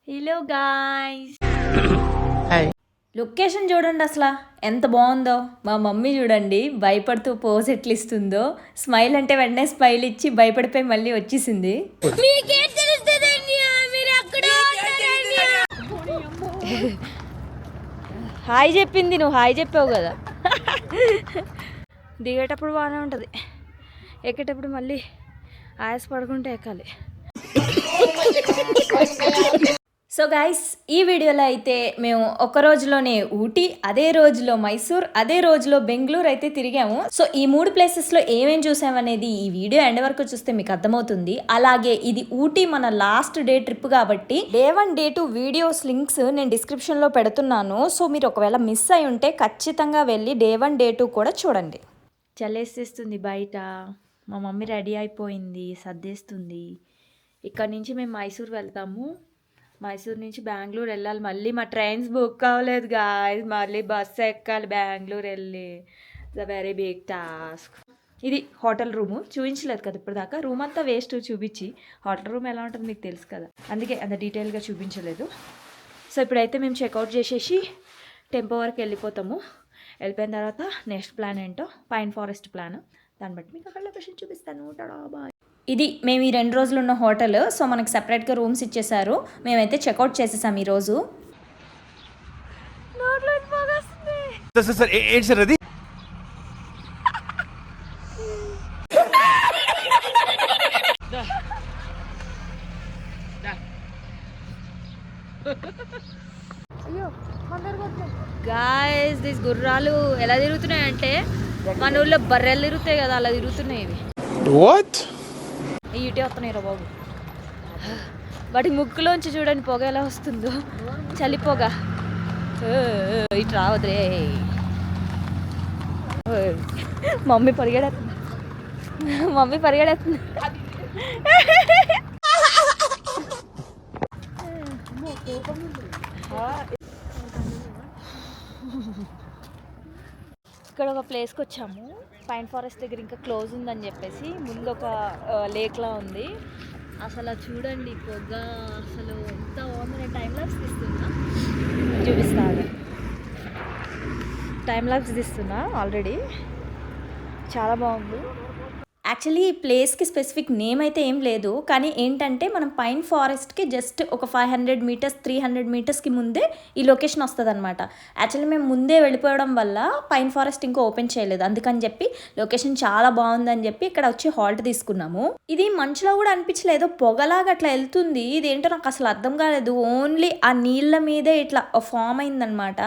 Hello guys, hi. Location చూడండి అసలు ఎంత బాగుందో. మా మమ్మీ చూడండి భయపడుతూ పోజ్ ఎట్లా ఇస్తుందో. స్మైల్ అంటే వెంటనే స్మైల్ ఇచ్చి భయపడిపోయి మళ్ళీ వచ్చేసింది. హాయ్ చెప్పింది, నువ్వు హాయ్ చెప్పావు కదా. దిగేటప్పుడు బాగానే ఉంటుంది, ఎక్కేటప్పుడు మళ్ళీ ఆయాస పడుకుంటే ఎక్కాలి. సో గైస్, ఈ వీడియోలో అయితే మేము ఒక రోజులోనే ఊటీ, అదే రోజులో మైసూర్, అదే రోజులో బెంగళూరు అయితే తిరిగాము. సో ఈ 3 ప్లేసెస్లో ఏమేం చూసామనేది ఈ వీడియో ఎండ్ వరకు చూస్తే మీకు అర్థమవుతుంది. అలాగే ఇది ఊటీ మన లాస్ట్ డే ట్రిప్ కాబట్టి డే 1 డే 2 వీడియోస్ లింక్స్ నేను డిస్క్రిప్షన్లో పెడుతున్నాను. సో మీరు ఒకవేళ మిస్ అయి ఉంటే ఖచ్చితంగా వెళ్ళి డే 1 డే 2 కూడా చూడండి. చలేసేస్తుంది బయట, మా మమ్మీ రెడీ అయిపోయింది, సర్దేస్తుంది. ఇక్కడ నుంచి మేము మైసూర్ వెళ్తాము. మైసూర్ నుంచి బెంగళూరు వెళ్ళాలి. మళ్ళీ మా ట్రైన్స్ బుక్ అవ్వలేదు గాయస్, మళ్ళీ బస్సు ఎక్కాలి బెంగళూరు వెళ్ళి. The very big task. ఇది హోటల్ రూము, చూపించలేదు కదా ఇప్పుడు దాకా. రూమ్ అంతా వేస్ట్ చూపించి. హోటల్ రూమ్ ఎలా ఉంటుందో మీకు తెలుసు కదా, అందుకే అంత డీటెయిల్గా చూపించలేదు. సో ఇప్పుడైతే మేము చెక్అవుట్ చేసేసి టెంపో వరకు వెళ్ళిపోతాము. వెళ్ళిపోయిన తర్వాత నెక్స్ట్ ప్లాన్ ఏంటో, పైన్ ఫారెస్ట్ ప్లాన్, దాన్ని బట్టి మీకు అక్కడ లొకేషన్ చూపిస్తాను. Tada bye. ఇది మేము ఈ 2 రోజులు ఉన్న హోటల్. సో మనకి సెపరేట్గా రూమ్స్ ఇచ్చేసారు. మేమైతే చెక్అవుట్ చేసేసాం ఈరోజు. ఏంటి సార్ అది? గాయస్, దిస్ గుర్రాలు ఎలా తిరుగుతున్నాయంటే మన ఊళ్ళో బర్రెలు తిరుగుతాయి కదా, అలా తిరుగుతున్నాయి ఇవి. వాట్? ఇటే వస్తున్నాయి రా బాబు. వాటి ముక్కులోంచి చూడండి పొగ ఎలా వస్తుందో, చలి పొగ. ఇటు రావద్రే. Mummy పరిగెడేస్తుంది, mummy పరిగెడేస్తుంది. ఇక్కడ ఒక ప్లేస్కి వచ్చాము. పైన్ ఫారెస్ట్ దగ్గర ఇంకా క్లోజ్ ఉందని చెప్పేసి ముందు ఒక లేక్లా ఉంది. అసలు చూడండి పొగ, అసలు ఎంత బాగుంది. నేను టైం ల్యాప్స్ తీస్తున్నా, చూపిస్తాను. టైం ల్యాప్స్ తీస్తున్నా ఆల్రెడీ, చాలా బాగుంది. యాక్చువల్లీ ఈ ప్లేస్కి స్పెసిఫిక్ నేమ్ అయితే ఏం లేదు, కానీ ఏంటంటే మనం పైన్ ఫారెస్ట్కి జస్ట్ ఒక 500 మీటర్స్ 300 మీటర్స్కి ముందే ఈ లొకేషన్ వస్తుంది అనమాట. యాక్చువల్లీ మేము ముందే వెళ్ళిపోవడం వల్ల పైన్ ఫారెస్ట్ ఇంకా ఓపెన్ చేయలేదు. అందుకని చెప్పి లొకేషన్ చాలా బాగుందని చెప్పి ఇక్కడ వచ్చి హాల్ట్ తీసుకున్నాము. ఇది మంచులో కూడా అనిపించలేదు, పొగలాగా అట్లా వెళ్తుంది. ఇదేంటో నాకు అసలు అర్థం కాలేదు. ఓన్లీ ఆ నీళ్ళ మీదే ఇట్లా ఫామ్ అయిందనమాట.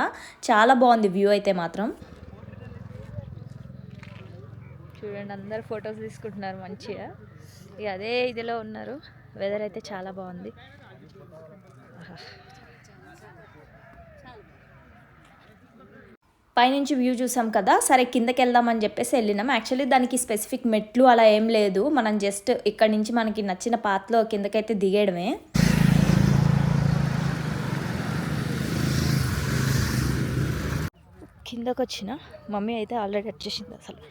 చాలా బాగుంది వ్యూ అయితే మాత్రం. చూడండి, అందరు ఫొటోస్ తీసుకుంటున్నారు మంచిగా. ఇక అదే ఇదిలో ఉన్నారు. వెదర్ అయితే చాలా బాగుంది. పైనుంచి వ్యూ చూసాం కదా, సరే కిందకి వెళ్దామని చెప్పేసి వెళ్ళినాం. యాక్చువల్లీ దానికి స్పెసిఫిక్ మెట్లు అలా ఏం లేదు, మనం జస్ట్ ఇక్కడ నుంచి మనకి నచ్చిన పాత్లో కిందకైతే దిగేయడమే. కిందకు వచ్చిన మమ్మీ అయితే ఆల్రెడీ వచ్చేసింది. అసలు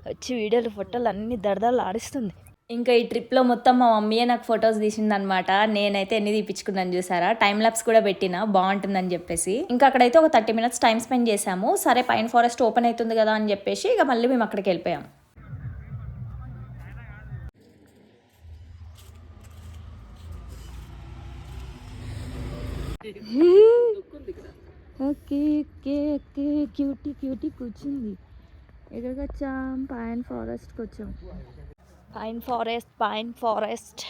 వచ్చి వీడియోలు ఫోటోలు అన్ని దడదలు ఆడిస్తుంది. ఇంకా ఈ ట్రిప్లో మొత్తం మా మమ్మీయే నాకు ఫొటోస్ తీసిందనమాట. నేనైతే ఎన్ని తీపించుకున్నాను చూసారా. టైం ల్యాప్స్ కూడా పెట్టిన, బాగుంటుందని చెప్పేసి. ఇంకా అక్కడైతే ఒక 30 మినిట్స్ టైం స్పెండ్ చేసాము. సరే పైన్ ఫారెస్ట్ ఓపెన్ అవుతుంది కదా అని చెప్పేసి ఇక మళ్ళీ మేము అక్కడికి వెళ్ళిపోయాము. Okay okay okay, cutie cutie కూర్చుంది. ఎక్కడికి వచ్చాం? పైన్ ఫారెస్ట్కి వచ్చాం. పైన్ ఫారెస్ట్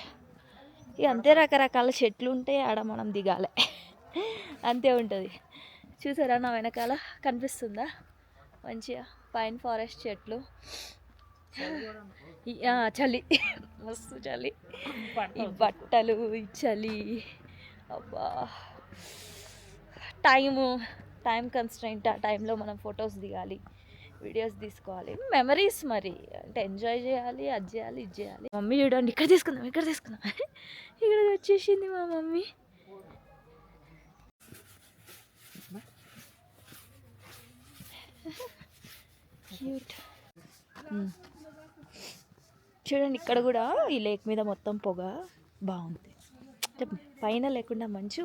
ఇక అంతే, రకరకాల చెట్లు ఉంటాయి ఆడ, మనం దిగాలి అంతే ఉంటుంది. చూసారా నా వెనకాల కనిపిస్తుందా మంచిగా పైన్ ఫారెస్ట్ చెట్లు. చలి మస్తు చలి, ఈ బట్టలు, ఈ చలి. అబ్బా, టైం కన్స్ట్రెయింట్. ఆ టైంలో మనం ఫొటోస్ దిగాలి, వీడియోస్ తీసుకోవాలి, మెమరీస్. మరి అంటే ఎంజాయ్ చేయాలి, అది చేయాలి, ఇది చేయాలి. మమ్మీ చూడండి, ఇక్కడ తీసుకుందాం ఇక్కడ వచ్చేసింది మా మమ్మీ. క్యూట్. చూడండి ఇక్కడ కూడా ఈ లేక్ మీద మొత్తం పొగ బాగుంది. పైన లేకుండా మంచు.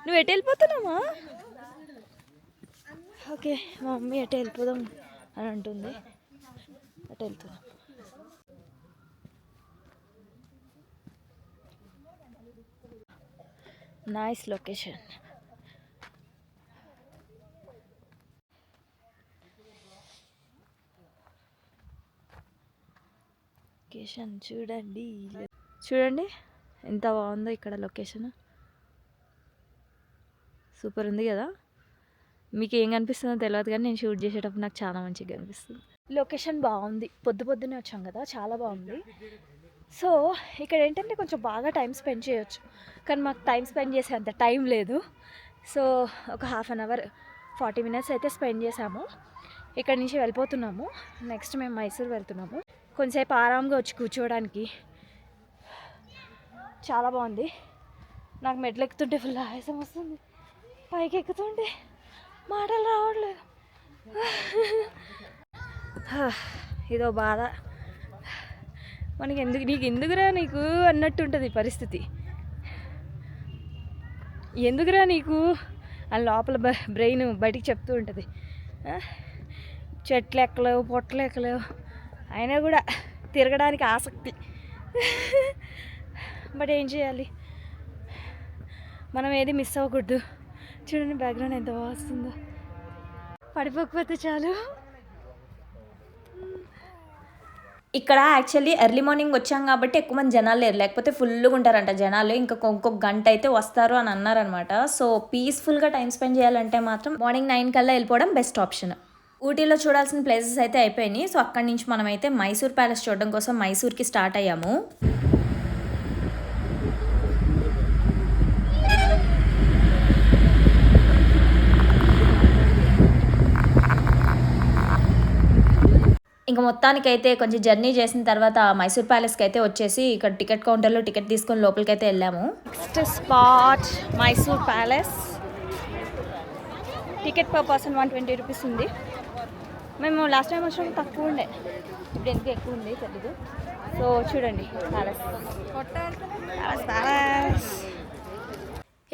నువ్వు ఎటు వెళ్ళిపోతున్నామా? ఓకే, మా మమ్మీ ఎటు వెళ్ళిపోదాం అని అంటుంది. అటు వెళ్తున్నాం. Nice location. లొకేషన్ చూడండి ఎంత బాగుందో ఇక్కడ లొకేషన్. సూపర్ ఉంది కదా. మీకు ఏం కనిపిస్తుందో తెలియదు కానీ నేను షూట్ చేసేటప్పుడు నాకు చాలా మంచిగా కనిపిస్తుంది. లొకేషన్ బాగుంది. పొద్దున్నే వచ్చాం కదా, చాలా బాగుంది. సో ఇక్కడ ఏంటంటే కొంచెం బాగా టైం స్పెండ్ చేయొచ్చు, కానీ మాకు టైం స్పెండ్ చేసే అంత టైం లేదు. సో ఒక 1/2 అవర్ 40 మినిట్స్ అయితే స్పెండ్ చేసాము. ఇక్కడ నుంచి వెళ్ళిపోతున్నాము. నెక్స్ట్ మేము మైసూర్ వెళ్తున్నాము. కొంచెంసేపు ఆరాంగా వచ్చి కూర్చోవడానికి చాలా బాగుంది. నాకు మెట్లు ఎక్కుతుంటే ఫుల్ ఆయాసం వస్తుంది, పైకి ఎక్కుతుంటే మాటలు రావట్లేదు. ఇదో బాధ. మనకి నీకు ఎందుకురా నీకు అన్నట్టు ఉంటుంది పరిస్థితి. ఎందుకురా నీకు అని లోపల బ్రెయిన్ బయటికి చెప్తూ ఉంటుంది. చెట్లు ఎక్కలేవు, పొట్టలు ఎక్కలేవు, అయినా కూడా తిరగడానికి ఆసక్తి. బట్ ఏం చేయాలి, మనం ఏది మిస్ అవ్వకూడదు. చూడండి బ్యాక్గ్రౌండ్ ఎంత బాగా వస్తుందో. పడిపోకపోతే చాలు. ఇక్కడ యాక్చువల్లీ ఎర్లీ మార్నింగ్ వచ్చాం కాబట్టి ఎక్కువ మంది జనాలు లేరు, లేకపోతే ఫుల్గా ఉంటారంట జనాలు. ఇంకొక గంట అయితే వస్తారు అని అన్నారనమాట. సో పీస్ఫుల్గా టైం స్పెండ్ చేయాలంటే మాత్రం మార్నింగ్ 9 కల్లా వెళ్ళిపోవడం బెస్ట్ ఆప్షన్. ఊటీలో చూడాల్సిన ప్లేసెస్ అయితే అయిపోయినాయి. సో అక్కడి నుంచి మనమైతే మైసూర్ ప్యాలెస్ చూడడం కోసం మైసూర్కి స్టార్ట్ అయ్యాము. ఇంకా మొత్తానికైతే కొంచెం జర్నీ చేసిన తర్వాత మైసూర్ ప్యాలెస్కి అయితే వచ్చేసి ఇక్కడ టికెట్ కౌంటర్లో టికెట్ తీసుకొని లోపలికి అయితే వెళ్ళాము. Next spot Mysore palace. Ticket per person 120 rupees ఉంది. మేము లాస్ట్ టైం వచ్చినప్పుడు తక్కువ ఉండే, ఇప్పుడు ఎందుకు ఎక్కువ ఉంది తెలీదు. సో చూడండి ప్యాలెస్.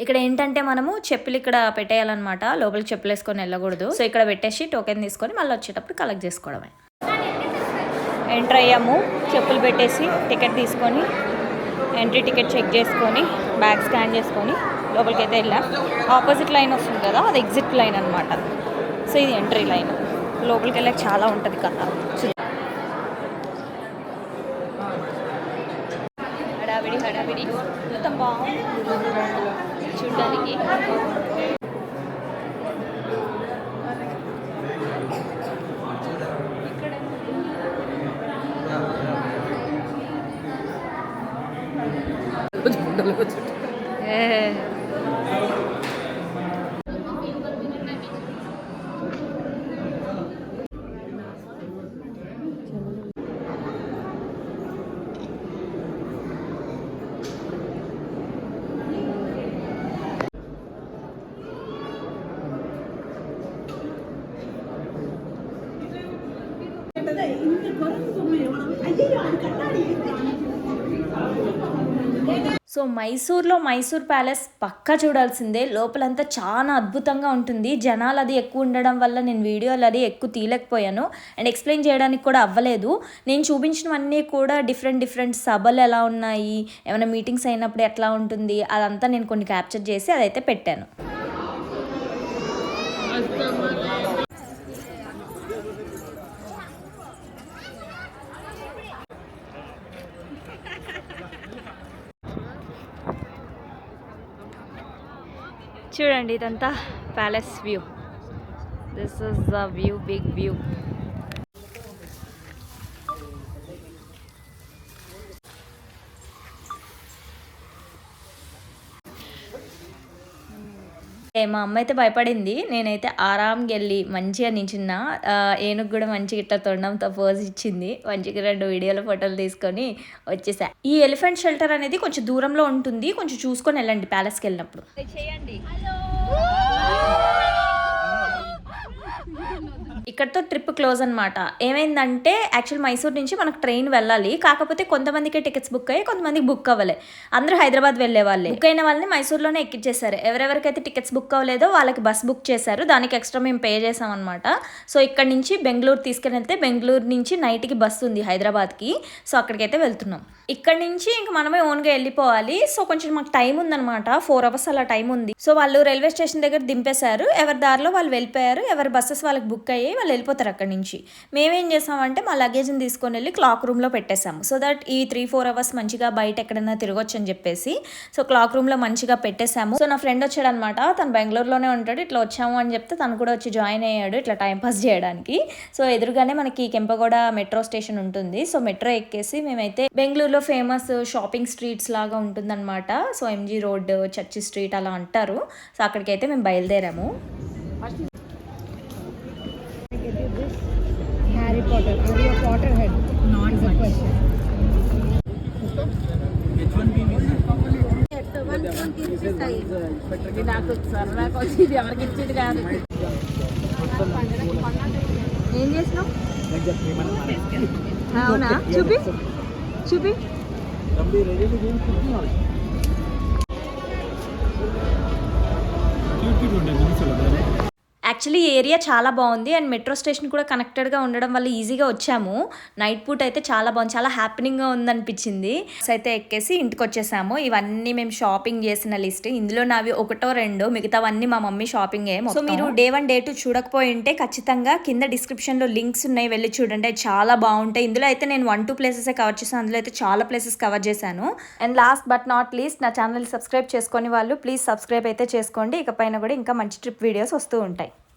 ఇక్కడ ఏంటంటే మనము చెప్పులు ఇక్కడ పెట్టేయాలన్నమాట, లోపలికి చెప్పులు వేసుకొని వెళ్ళకూడదు. సో ఇక్కడ పెట్టేసి టోకెన్ తీసుకొని మళ్ళీ వచ్చేటప్పుడు కలెక్ట్ చేసుకోవడమే. ఎంటర్ అయ్యాము, చెప్పులు పెట్టేసి టికెట్ తీసుకొని ఎంట్రీ టికెట్ చెక్ చేసుకొని బ్యాగ్ స్కాన్ చేసుకొని లోపలికి అయితే వెళ్ళాం. ఆపోజిట్ లైన్ వస్తుంది కదా, అది ఎగ్జిట్ లైన్ అనమాట. సో ఇది ఎంట్రీ లైన్. లోపలికి వెళ్ళాక చాలా ఉంటుంది కదా. హడావిడి మొత్తం బాగుంది చూడ్డానికి. సో మైసూర్లో మైసూర్ ప్యాలెస్ పక్కా చూడాల్సిందే. లోపలంతా చాలా అద్భుతంగా ఉంటుంది. జనాలు అది ఎక్కువ ఉండడం వల్ల నేను వీడియోలు అది ఎక్కువ తీయలేకపోయాను అండ్ ఎక్స్ప్లెయిన్ చేయడానికి కూడా అవ్వలేదు. నేను చూపించినవన్నీ కూడా డిఫరెంట్ సభలు ఎలా ఉన్నాయి, ఏమైనా మీటింగ్స్ అయినప్పుడు ఎట్లా ఉంటుంది, అదంతా నేను కొన్ని క్యాప్చర్ చేసి అదైతే పెట్టాను. చూడండి ఇదంతా palace view. This is the view, big view. మా అమ్మ అయితే భయపడింది. నేనైతే ఆరాంగా వెళ్ళి మంచిగా నించున్న. ఏనుగు కూడా మంచిగా ఇట్లా తొండంతో పోజ్ ఇచ్చింది. మంచిగా 2 వీడియోల ఫోటోలు తీసుకొని వచ్చేసా. ఈ ఎలిఫెంట్ షెల్టర్ అనేది కొంచెం దూరంలో ఉంటుంది, కొంచెం చూసుకొని వెళ్ళండి ప్యాలెస్కి వెళ్ళినప్పుడు. ఇక్కడతో ట్రిప్ క్లోజ్ అనమాట. ఏమైందంటే యాక్చువల్ మైసూర్ నుంచి మనకు ట్రైన్ వెళ్ళాలి, కాకపోతే కొంతమందికి టికెట్స్ బుక్ అయ్యి కొంతమందికి బుక్ అవ్వలే. అందరూ హైదరాబాద్ వెళ్ళే వాళ్ళే. బుక్ అయిన వాళ్ళని మైసూర్లోనే ఎక్కించేశారు. ఎవరెవరికైతే టికెట్స్ బుక్ అవ్వలేదో వాళ్ళకి బస్ బుక్ చేశారు, దానికి ఎక్స్ట్రా మేము పే చేసాం అనమాట. సో ఇక్కడ నుంచి బెంగళూరు తీసుకెళ్ళి వెళ్తే బెంగళూరు నుంచి నైట్కి బస్సు ఉంది హైదరాబాద్కి. సో అక్కడికైతే వెళ్తున్నాం. ఇక్కడ నుంచి ఇంక మనమే ఓన్గా వెళ్ళిపోవాలి. సో కొంచెం మాకు టైం ఉందన్నమాట, 4 hours అలా టైం ఉంది. సో వాళ్ళు రైల్వే స్టేషన్ దగ్గర దింపేశారు, ఎవరి దారిలో వాళ్ళు వెళ్ళిపోయారు. ఎవరి బస్సెస్ వాళ్ళకి బుక్ అయ్యి వాళ్ళు వెళ్ళిపోతారు అక్కడ నుంచి. మేమేం చేసామంటే మా లగేజ్ని తీసుకొని వెళ్ళి క్లాక్ రూమ్లో పెట్టేసాము. సో దట్ ఈ 3-4 hours మంచిగా బయట ఎక్కడైనా తిరగొచ్చు అని చెప్పేసి సో క్లాక్ రూమ్లో మంచిగా పెట్టేసాము. సో నా ఫ్రెండ్ వచ్చాడు అనమాట, తను బెంగళూరులోనే ఉంటాడు. ఇట్లా వచ్చాము అని చెప్తే తను కూడా వచ్చి జాయిన్ అయ్యాడు ఇట్లా టైంపాస్ చేయడానికి. సో ఎదురుగానే మనకి కెంపగౌడ మెట్రో స్టేషన్ ఉంటుంది. సో మెట్రో ఎక్కేసి మేమైతే బెంగళూరులో ఫేమస్ షాపింగ్ స్ట్రీట్స్ లాగా ఉంటుందన్నమాట. So MG road, church street అలా అంటారు. సో అక్కడికైతే మేము బయలుదేరాము. Harry Potter. Are you a Potterhead? Not is a question. నాకు సరదాగా వచ్చింది, ఎవరికి ఇచ్చేది కాదు. ఏం చేసినావు? అవునా, చూపి చూపి. యాక్చువల్లీ ఈ ఏరియా చాలా బాగుంది అండ్ మెట్రో స్టేషన్ కూడా కనెక్టెడ్గా ఉండడం వల్ల ఈజీగా వచ్చాము. నైట్ పూట అయితే చాలా బాగుంది, చాలా హ్యాపీనింగ్గా ఉందనిపించింది. బస్ అయితే ఎక్కేసి ఇంటికి వచ్చేసాము. ఇవన్నీ మేము షాపింగ్ చేసిన లిస్ట్. ఇందులో నావి 1-2, మిగతావన్నీ మా మమ్మీ షాపింగే. సో మీరు Day 1 Day 2 చూడకపోయి ఉంటే ఖచ్చితంగా కింద డిస్క్రిప్షన్లో లింక్స్ ఉన్నాయి, వెళ్ళి చూడండి, చాలా బాగుంటాయి. ఇందులో అయితే నేను 1-2 ప్లేసెసే కవర్ చేశాను, అందులో అయితే చాలా ప్లేసెస్ కవర్ చేశాను. And last but not least, నా ఛానల్ సబ్స్క్రైబ్ చేసుకొని వాళ్ళు ప్లీజ్ సబ్స్క్రైబ్ అయితే చేసుకోండి. ఇకపైన కూడా ఇంకా మంచి ట్రిప్ వీడియోస్ వస్తూ ఉంటాయి.